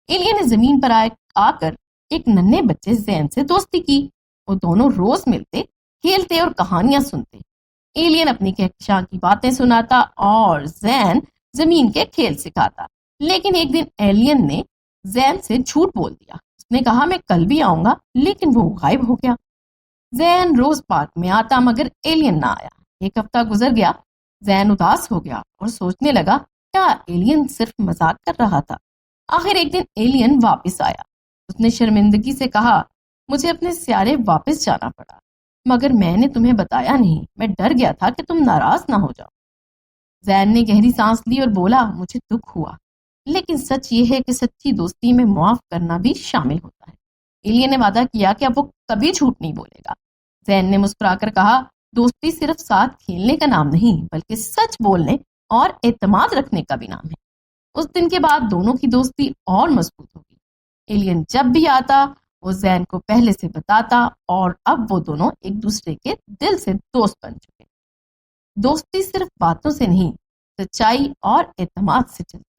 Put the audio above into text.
Alien نے زمین پر آ کر ایک ننھے بچے زین سے دوستی کی۔ وہ دونوں روز ملتے، کھیلتے اور کہانیاں سنتے۔ ایلین اپنی کہکشاں کی باتیں سناتا اور زین زمین کے کھیل سکھاتا۔ لیکن ایک دن ایلین نے زین سے جھوٹ بول دیا۔ اس نے کہا میں کل بھی آؤں گا، لیکن وہ غائب ہو گیا۔ زین روز پارک میں آتا مگر ایلین نہ آیا۔ ایک ہفتہ گزر گیا۔ زین اداس ہو گیا اور سوچنے لگا کیا ایلین صرف مذاق کر رہا تھا۔ آخر ایک دن ایلین واپس آیا۔ اس نے شرمندگی سے کہا مجھے اپنے سیارے واپس جانا پڑا، مگر میں نے تمہیں بتایا نہیں، میں ڈر گیا تھا کہ تم ناراض نہ ہو جاؤ۔ زین نے گہری سانس لی اور بولا مجھے دکھ ہوا، لیکن سچ یہ ہے کہ سچی دوستی میں معاف کرنا بھی شامل ہوتا ہے۔ ایلین نے وعدہ کیا کہ اب وہ کبھی جھوٹ نہیں بولے گا۔ زین نے مسکرا کر کہا دوستی صرف ساتھ کھیلنے کا نام نہیں بلکہ سچ بولنے اور اعتماد رکھنے کا بھی نام ہے۔ اس دن کے بعد دونوں کی دوستی اور مضبوط ہوگی۔ ایلین جب بھی آتا وہ زین کو پہلے سے بتاتا اور اب وہ دونوں ایک دوسرے کے دل سے دوست بن چکے۔ دوستی صرف باتوں سے نہیں، سچائی اور اعتماد سے چلتی۔